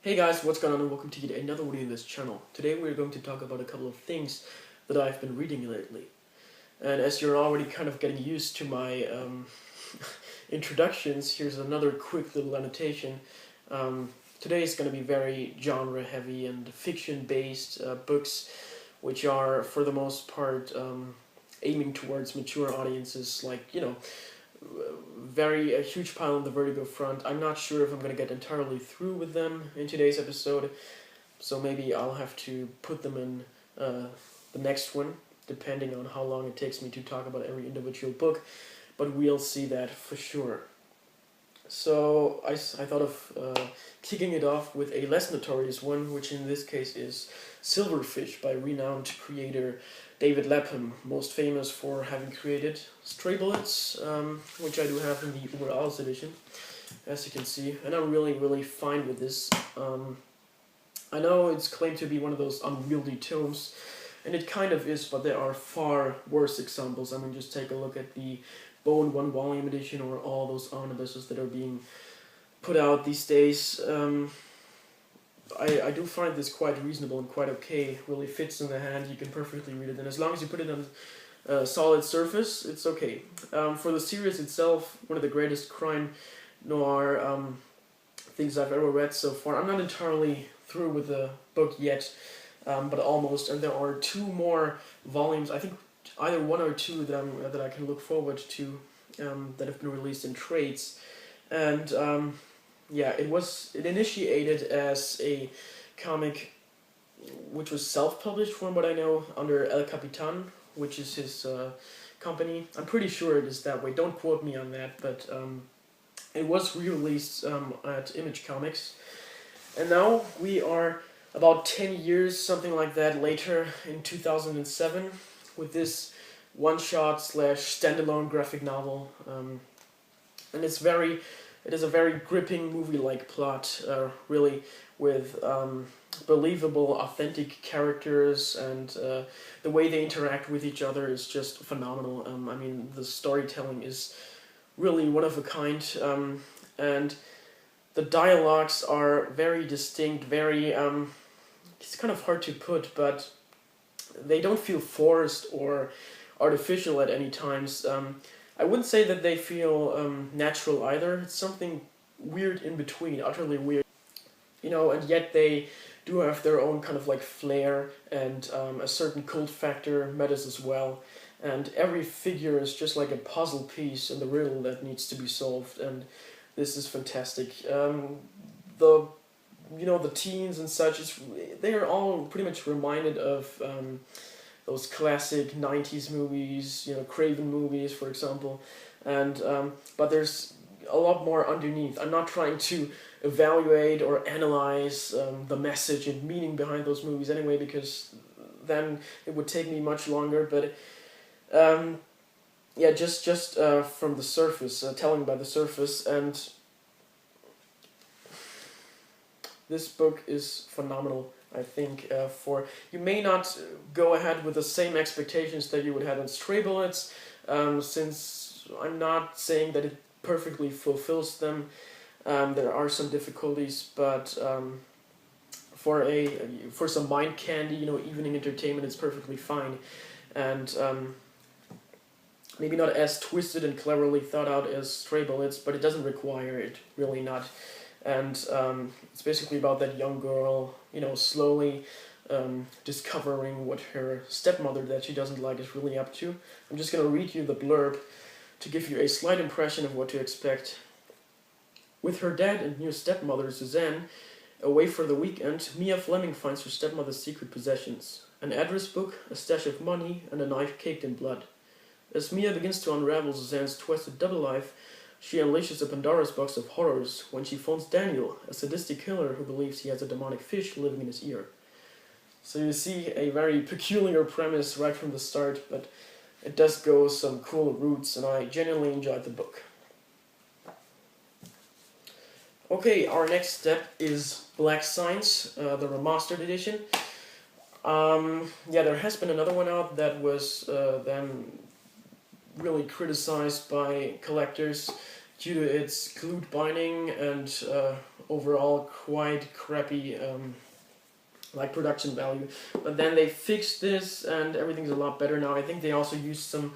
Hey guys, what's going on and welcome to yet another video in this channel. Today we're going to talk about a couple of things that I've been reading lately. And as you're already kind of getting used to my introductions, here's another quick little annotation. Today is going to be very genre heavy and fiction based books, which are for the most part aiming towards mature audiences, like, a huge pile on the Vertigo front. I'm not sure if I'm going to get entirely through with them in today's episode, so maybe I'll have to put them in the next one, depending on how long it takes me to talk about every individual book, but we'll see that for sure. So I thought of kicking it off with a less notorious one, which in this case is Silverfish by renowned creator David Lapham, most famous for having created Stray Bullets, which I do have in the Uber edition, as you can see, and I'm really fine with this. I know it's claimed to be one of those unwieldy tomes, and it kind of is, but there are far worse examples. I mean, just take a look at the Bone one volume edition or all those omnibuses that are being put out these days. I do find this quite reasonable and quite okay. Really fits in the hand, you can perfectly read it, and as long as you put it on a solid surface, it's okay. For the series itself, one of the greatest crime noir things I've ever read so far. I'm not entirely through with the book yet, but almost, and there are two more volumes, I think either one or two that I can look forward to, that have been released in trades. And yeah, it initiated as a comic which was self-published from what I know under El Capitan, which is his company. I'm pretty sure it is that way, don't quote me on that, but it was re-released at Image Comics. And now we are about 10 years, something like that, later in 2007 with this one-shot / standalone graphic novel. And it is a very gripping movie-like plot, really, with believable, authentic characters, and the way they interact with each other is just phenomenal. I mean, the storytelling is really one of a kind, and the dialogues are very distinct, very, it's kind of hard to put, but they don't feel forced or artificial at any times. I wouldn't say that they feel natural either. It's something weird in between, utterly weird. And yet they do have their own kind of like flair, and a certain cult factor matters as well. And every figure is just like a puzzle piece in the riddle that needs to be solved, and this is fantastic. The teens and such, they are all pretty much reminded of those classic 90s movies, Craven movies, for example, and but there's a lot more underneath. I'm not trying to evaluate or analyze the message and meaning behind those movies anyway, because then it would take me much longer, but yeah, just from the surface, telling by the surface, and this book is phenomenal. I think you may not go ahead with the same expectations that you would have in Stray Bullets, since I'm not saying that it perfectly fulfills them. There are some difficulties, but for some mind candy, evening entertainment, it's perfectly fine, and maybe not as twisted and cleverly thought out as Stray Bullets, but it doesn't require it, really not. And it's basically about that young girl, slowly discovering what her stepmother that she doesn't like is really up to. I'm just going to read you the blurb to give you a slight impression of what to expect. With her dad and new stepmother, Suzanne, away for the weekend, Mia Fleming finds her stepmother's secret possessions: an address book, a stash of money, and a knife caked in blood. As Mia begins to unravel Suzanne's twisted double life, she unleashes a Pandora's box of horrors when she phones Daniel, a sadistic killer who believes he has a demonic fish living in his ear. So you see a very peculiar premise right from the start, but it does go some cool routes, and I genuinely enjoyed the book. Okay, our next step is Black Science, the remastered edition. Yeah, there has been another one out that was then really criticized by collectors due to its glued binding and overall quite crappy like production value. But then they fixed this and everything's a lot better now. I think they also used some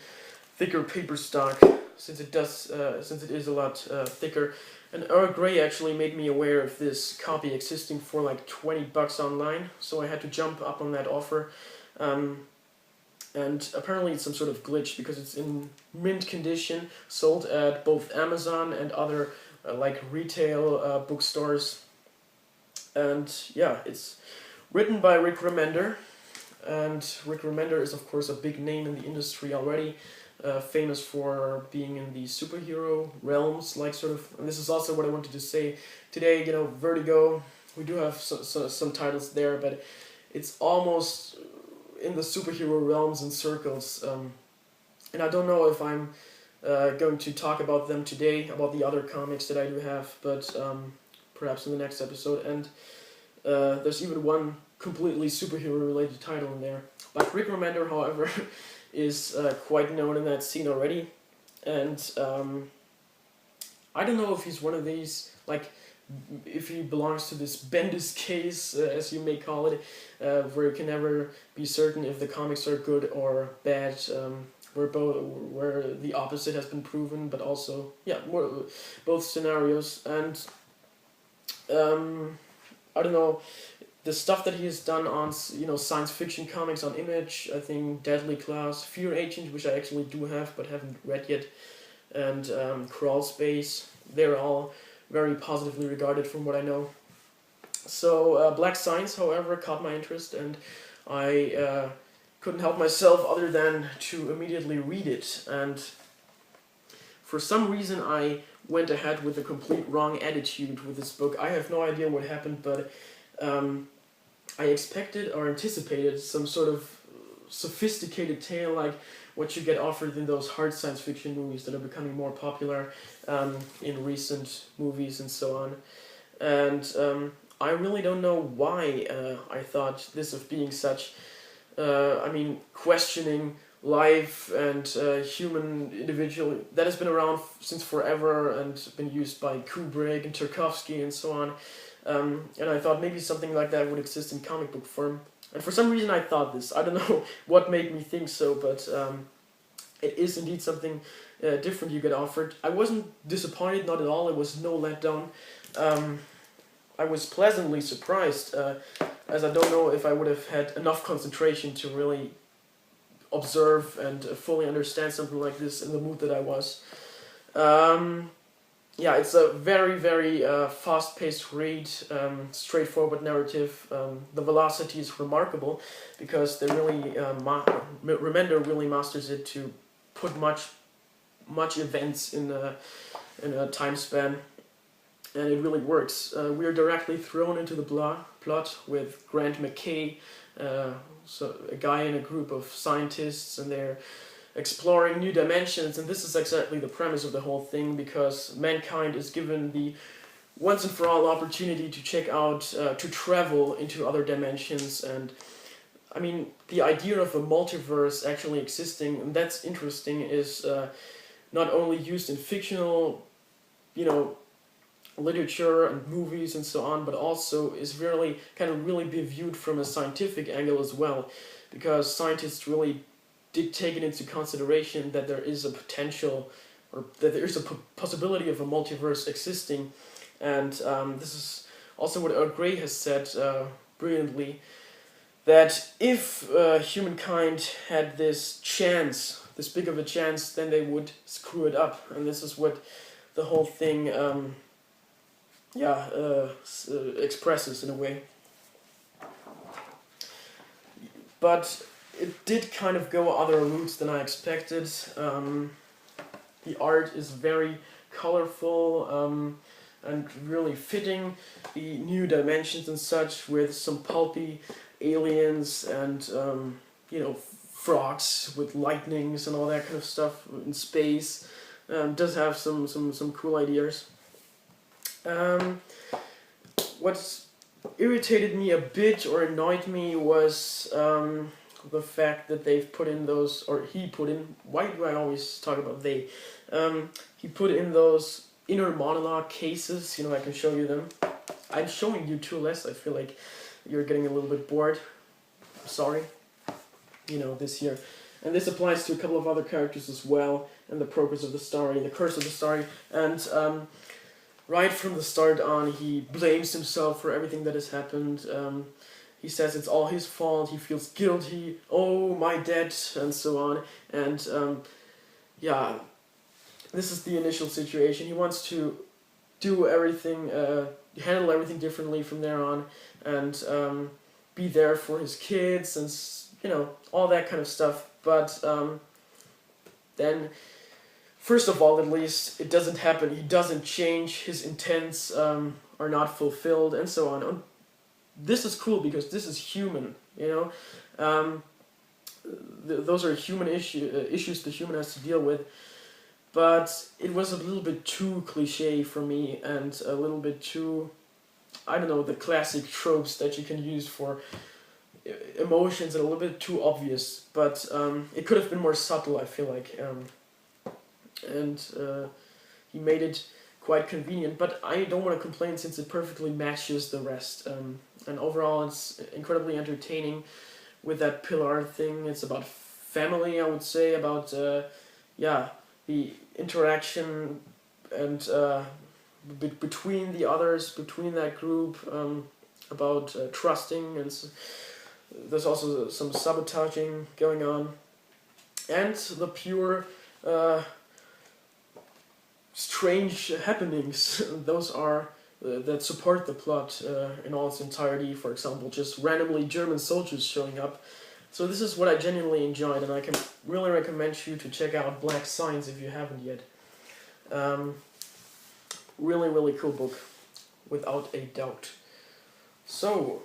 thicker paper stock since it is a lot thicker. And Earl Grey actually made me aware of this copy existing for like $20 online, so I had to jump up on that offer. And apparently it's some sort of glitch because it's in mint condition, sold at both Amazon and other like retail bookstores. And yeah, it's written by Rick Remender, and Rick Remender is of course a big name in the industry already, famous for being in the superhero realms, like sort of. And this is also what I wanted to say today. You know, Vertigo. We do have some titles there, but it's almost in the superhero realms and circles. And I don't know if I'm going to talk about them today, about the other comics that I do have, but perhaps in the next episode. And there's even one completely superhero-related title in there. But Rick Remender, however, is quite known in that scene already. And I don't know if he's one of these, like, if he belongs to this Bendis case, as you may call it, where you can never be certain if the comics are good or bad, where the opposite has been proven, but also, yeah, both scenarios. And I don't know, the stuff that he has done on, you know, science fiction comics on Image, I think Deadly Class, Fear Agent, which I actually do have but haven't read yet, and Crawl Space, they're all very positively regarded from what I know. So Black Science, however, caught my interest, and I couldn't help myself other than to immediately read it. And for some reason I went ahead with a complete wrong attitude with this book. I have no idea what happened, but I expected or anticipated some sort of sophisticated tale like what you get offered in those hard science fiction movies that are becoming more popular in recent movies and so on. And I really don't know why I thought this of being such, questioning life and human individual that has been around since forever and been used by Kubrick and Tarkovsky and so on. And I thought maybe something like that would exist in comic book form. And for some reason I thought this. I don't know what made me think so, but it is indeed something different you get offered. I wasn't disappointed, not at all. It was no letdown. I was pleasantly surprised, as I don't know if I would have had enough concentration to really observe and fully understand something like this in the mood that I was. Yeah, it's a very, very fast-paced read, straightforward narrative. The velocity is remarkable because they really, Remender really masters it to put much events in a time span, and it really works. We are directly thrown into the plot with Grant McKay, so a guy in a group of scientists, and they're exploring new dimensions, and this is exactly the premise of the whole thing, because mankind is given the once and for all opportunity to check out, to travel into other dimensions. And I mean, the idea of a multiverse actually existing, and that's interesting, is not only used in fictional, literature and movies and so on, but also is really be viewed from a scientific angle as well, because scientists really did take it into consideration that there is a potential, or that there is a possibility of a multiverse existing. And this is also what Earl Grey has said brilliantly, that if humankind had this chance, this big of a chance, then they would screw it up. And this is what the whole thing expresses in a way. But it did kind of go other routes than I expected. The art is very colorful and really fitting the new dimensions and such, with some pulpy aliens and frogs with lightnings and all that kind of stuff in space. Does have some cool ideas. What irritated me a bit or annoyed me was the fact that they've put in those, or he put in, why do I always talk about they? He put in those inner monologue cases. I can show you them. I'm showing you two less. I feel like you're getting a little bit bored. Sorry. This year. And this applies to a couple of other characters as well, and the progress of the story, the curse of the story. And right from the start on, he blames himself for everything that has happened. He says it's all his fault, he feels guilty, oh, my debt, and so on. And yeah, this is the initial situation. He wants to do everything, handle everything differently from there on, and be there for his kids, and all that kind of stuff. But then, first of all, at least, it doesn't happen. He doesn't change. His intents are not fulfilled, and so on. And this is cool because this is human, those are human issues the human has to deal with. But it was a little bit too cliche for me, and a little bit too, I don't know, the classic tropes that you can use for emotions, and a little bit too obvious. But it could have been more subtle, I feel like. And he made it quite convenient, but I don't want to complain since it perfectly matches the rest. And overall, it's incredibly entertaining with that pillar thing. It's about family, I would say, about the interaction and between the others, between that group, about trusting, and there's also some sabotaging going on, and the pure strange happenings. Those are that support the plot in all its entirety. For example, just randomly German soldiers showing up. So this is what I genuinely enjoyed, and I can really recommend you to check out Black Science if you haven't yet. Really, really cool book, without a doubt. So,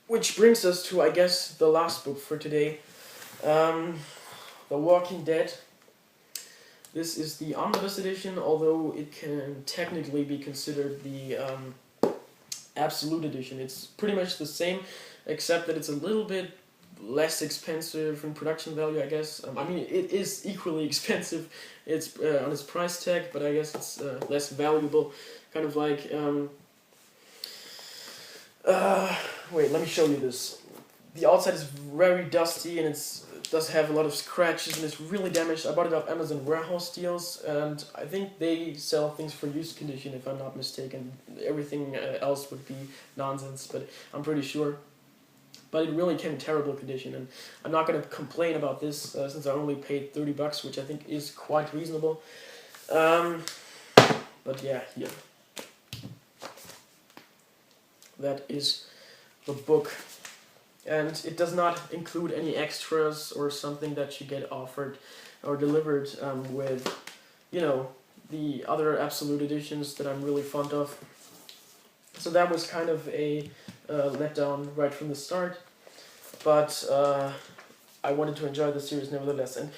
which brings us to, I guess, the last book for today, The Walking Dead. This is the omnibus edition, although it can technically be considered the absolute edition. It's pretty much the same, except that it's a little bit less expensive in production value, I guess. I mean, it is equally expensive. It's on its price tag, but I guess it's less valuable. Kind of like wait, let me show you this. The outside is very dusty, and it does have a lot of scratches, and it's really damaged. I bought it off Amazon warehouse deals, and I think they sell things for used condition, if I'm not mistaken. Everything else would be nonsense, but I'm pretty sure. But it really came in terrible condition, and I'm not going to complain about this since I only paid $30, which I think is quite reasonable. But yeah, here. That is the book. And it does not include any extras or something that you get offered or delivered with, the other absolute editions that I'm really fond of. So that was kind of a letdown right from the start. But I wanted to enjoy the series nevertheless. And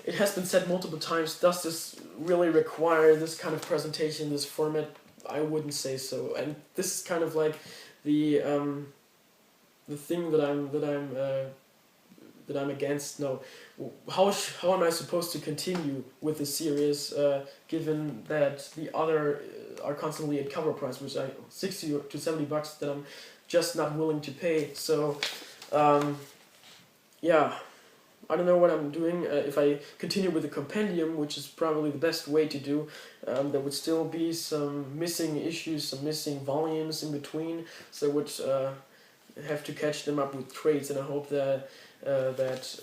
it has been said multiple times, does this really require this kind of presentation, this format? I wouldn't say so. And this is kind of like the thing that I'm against. No, how am I supposed to continue with the series given that the other are constantly at cover price, which are $60 to $70 that I'm just not willing to pay. So yeah, I don't know what I'm doing. If I continue with the compendium, which is probably the best way to do, there would still be some missing issues, some missing volumes in between, so I would have to catch them up with trades, and I hope that that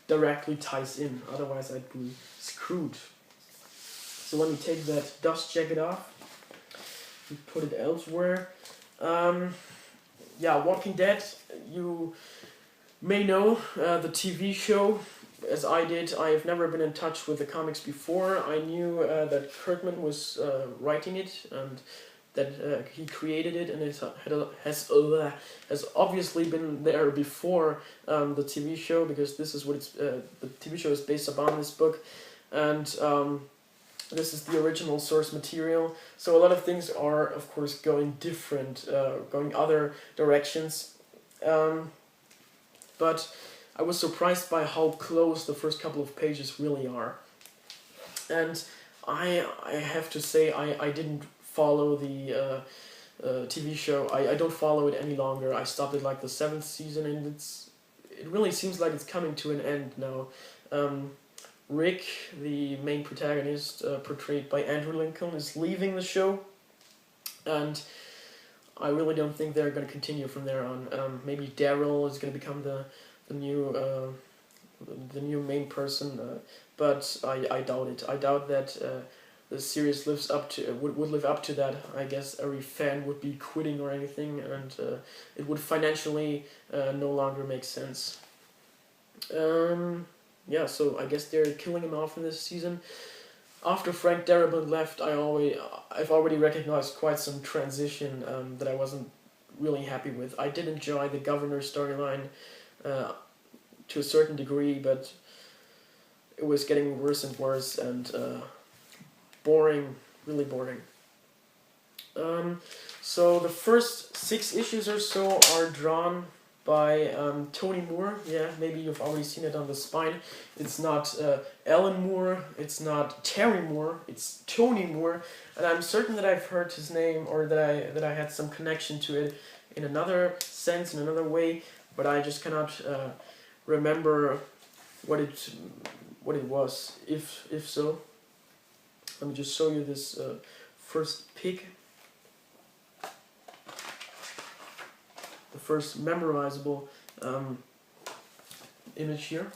directly ties in, otherwise I'd be screwed. So let me take that dust jacket off and put it elsewhere. Yeah, Walking Dead, you may know the TV show, as I did. I have never been in touch with the comics before. I knew that Kirkman was writing it, and that he created it, and it has obviously been there before the TV show, because this is what it's the TV show is based upon, this book, and this is the original source material. So a lot of things are, of course, going different, going other directions. But I was surprised by how close the first couple of pages really are. And I have to say I didn't follow the TV show. I don't follow it any longer. I stopped at like the 7th season, and it really seems like it's coming to an end now. Rick, the main protagonist, portrayed by Andrew Lincoln, is leaving the show, and I really don't think they're going to continue from there on. Maybe Daryl is going to become the new main person, but I doubt it. I doubt that the series lives up to would live up to that. I guess every fan would be quitting or anything, and it would financially no longer make sense. Yeah, so I guess they're killing him off in this season. After Frank Darabont left, I've already recognized quite some transition that I wasn't really happy with. I did enjoy the governor storyline to a certain degree, but it was getting worse and worse, and boring, really boring. So the first 6 issues or so are drawn by Tony Moore. Yeah, maybe you've already seen it on the spine. It's not Alan Moore, it's not Terry Moore, it's Tony Moore, and I'm certain that I've heard his name, or that I had some connection to it in another sense, in another way, but I just cannot remember what it was. If so, let me just show you this first pic. The first memorizable image here,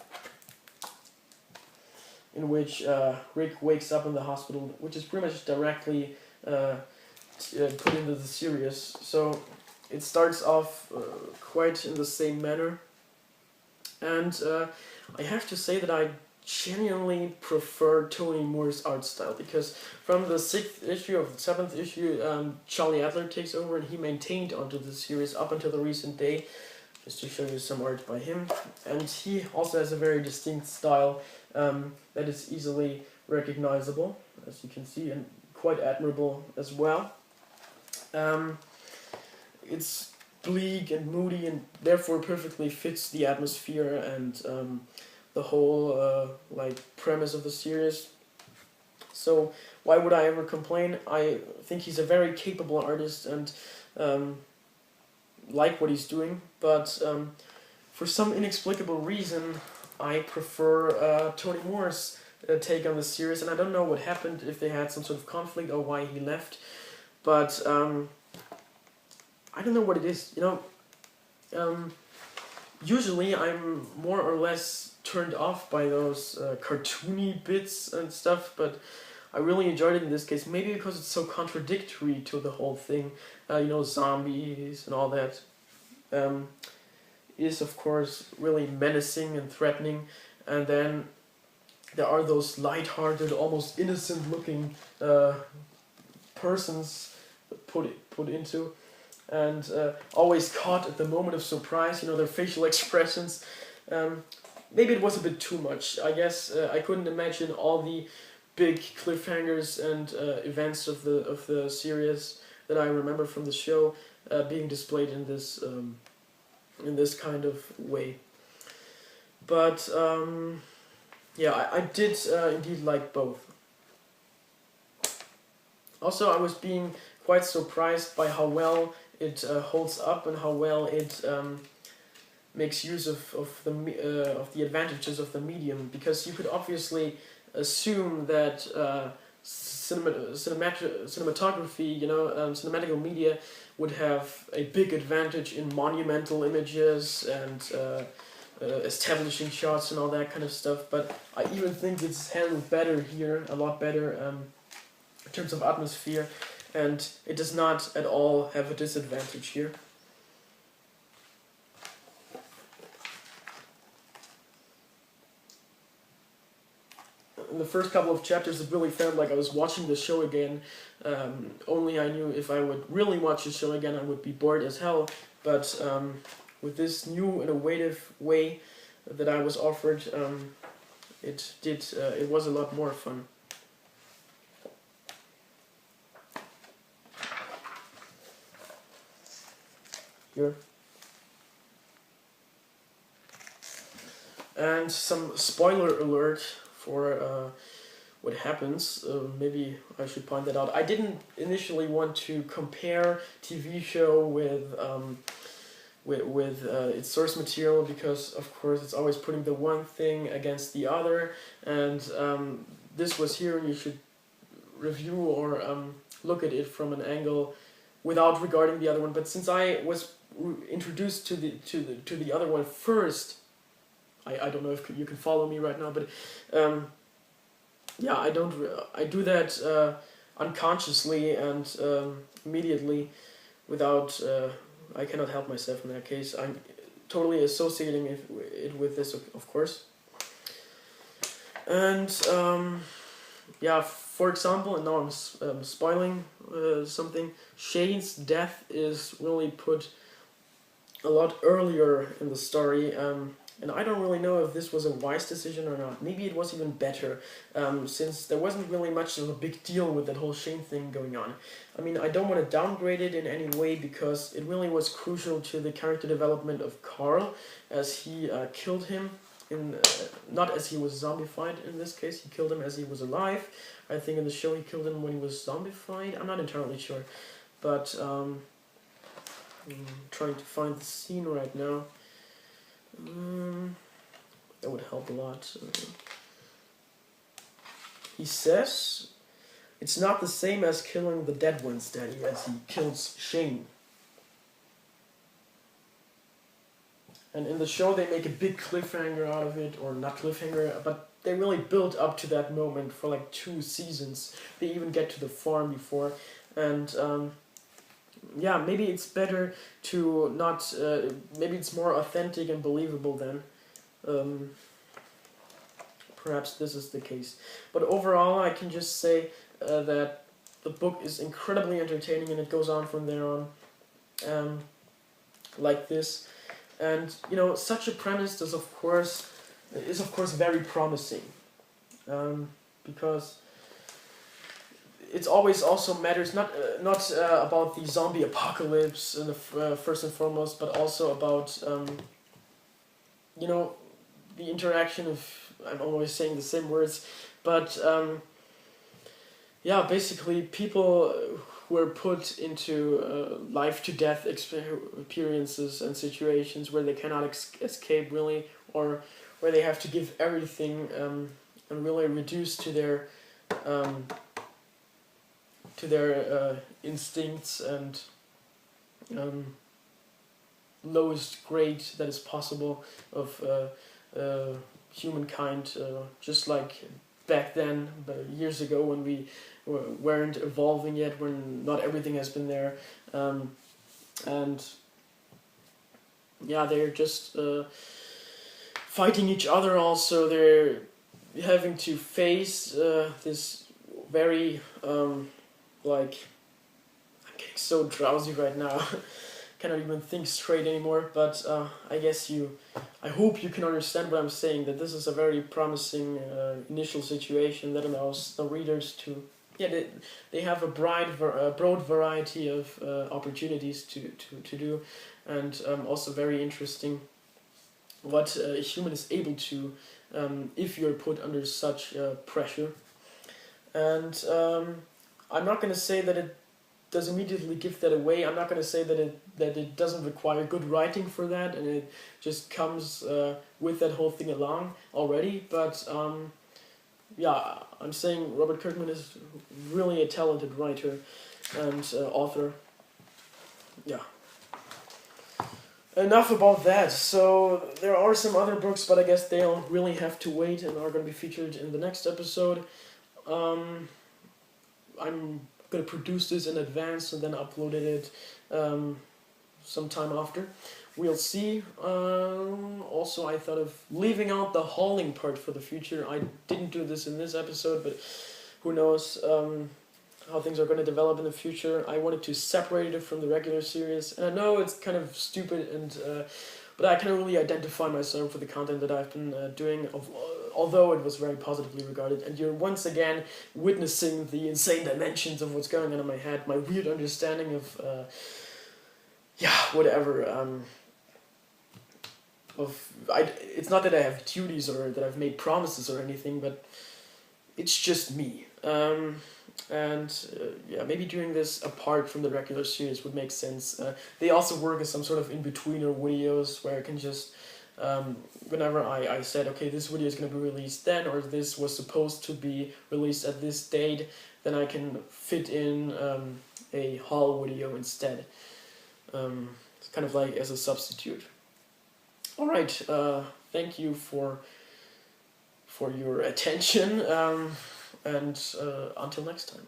in which Rick wakes up in the hospital, which is pretty much directly put into the series. So it starts off quite in the same manner, and I have to say that I genuinely prefer Tony Moore's art style, because from the 6th issue of the 7th issue, Charlie Adler takes over, and he maintained onto the series up until the recent day, just to show you some art by him. And he also has a very distinct style that is easily recognizable, as you can see, and quite admirable as well. It's bleak and moody, and therefore perfectly fits the atmosphere and the whole premise of the series. So why would I ever complain? I think he's a very capable artist, and like what he's doing, but for some inexplicable reason I prefer Tony Moore's take on the series, and I don't know what happened, if they had some sort of conflict or why he left, but I don't know what it is, usually I'm more or less turned off by those cartoony bits and stuff, but I really enjoyed it in this case, maybe because it's so contradictory to the whole thing, zombies and all that. Is of course really menacing and threatening, and then there are those light-hearted, almost innocent-looking persons put into, and always caught at the moment of surprise. Their facial expressions. Maybe it was a bit too much. I guess I couldn't imagine all the big cliffhangers and events of the series that I remember from the show being displayed in this kind of way. But yeah, I did indeed like both. Also, I was being quite surprised by how well it holds up and how well it makes use of the advantages of the medium, because you could obviously assume that cinematography, cinematical media would have a big advantage in monumental images and establishing shots and all that kind of stuff, but I even think it's handled better here, a lot better in terms of atmosphere, and it does not at all have a disadvantage here. In the first couple of chapters, it really felt like I was watching the show again. Only I knew if I would really watch the show again, I would be bored as hell. But with this new innovative way that I was offered, it was a lot more fun. Here. And some spoiler alert for what happens. Maybe I should point that out. I didn't initially want to compare TV show with its source material, because of course it's always putting the one thing against the other, and this was here, and you should review or look at it from an angle without regarding the other one. But since I was introduced to the other one first, I don't know if you can follow me right now, but yeah, I do that unconsciously and immediately, without I cannot help myself in that case. I'm totally associating it with this, of course. And yeah, for example, and now I'm spoiling something. Shane's death is really put a lot earlier in the story, and I don't really know if this was a wise decision or not. Maybe it was even better, since there wasn't really much of a big deal with that whole Shane thing going on. I mean, I don't want to downgrade it in any way, because it really was crucial to the character development of Carl, as he killed him in not as he was zombified in this case. He killed him as he was alive. I think in the show he killed him when he was zombified. I'm not entirely sure, but I'm trying to find the scene right now. That would help a lot. He says it's not the same as killing the dead ones, Daddy, as he kills Shane. And in the show they make a big cliffhanger out of it, or not cliffhanger, but they really build up to that moment for like 2 seasons. They even get to the farm before, and yeah, maybe it's better to not, maybe it's more authentic and believable then. Perhaps this is the case. But overall, I can just say that the book is incredibly entertaining, and it goes on from there on, like this. And, you know, such a premise is of course very promising, because it always also matters not about the zombie apocalypse in the first and foremost, but also about you know, the interaction of, I'm always saying the same words, but yeah, basically people who are put into life to death experiences and situations where they cannot escape really, or where they have to give everything and really reduce to their instincts and lowest grade that is possible of humankind, just like back then, years ago, when we weren't evolving yet, when not everything has been there, and yeah, they're just fighting each other. Also, they're having to face this very like, I'm getting so drowsy right now. Cannot even think straight anymore, but I hope you can understand what I'm saying, that this is a very promising initial situation that allows the readers to, yeah, they have a broad variety of opportunities to do, and also very interesting what a human is able to if you're put under such pressure. And I'm not going to say that it does immediately give that away. I'm not going to say that it doesn't require good writing for that, and it just comes with that whole thing along already. But yeah, I'm saying Robert Kirkman is really a talented writer and author. Yeah. Enough about that. So there are some other books, but I guess they'll really have to wait and are going to be featured in the next episode. I'm going to produce this in advance and then uploaded it sometime after. We'll see. Also, I thought of leaving out the hauling part for the future. I didn't do this in this episode, but who knows how things are going to develop in the future. I wanted to separate it from the regular series, and I know it's kind of stupid, and but I can really identify myself for the content that I've been doing, although it was very positively regarded. And you're once again witnessing the insane dimensions of what's going on in my head, my weird understanding of, whatever. It's not that I have duties or that I've made promises or anything, but it's just me. Yeah, maybe doing this apart from the regular series would make sense. They also work as some sort of in-betweener videos where I can just, whenever I said, okay, this video is going to be released then, or this was supposed to be released at this date, then I can fit in a haul video instead. It's kind of like as a substitute. Alright, thank you for your attention, and until next time.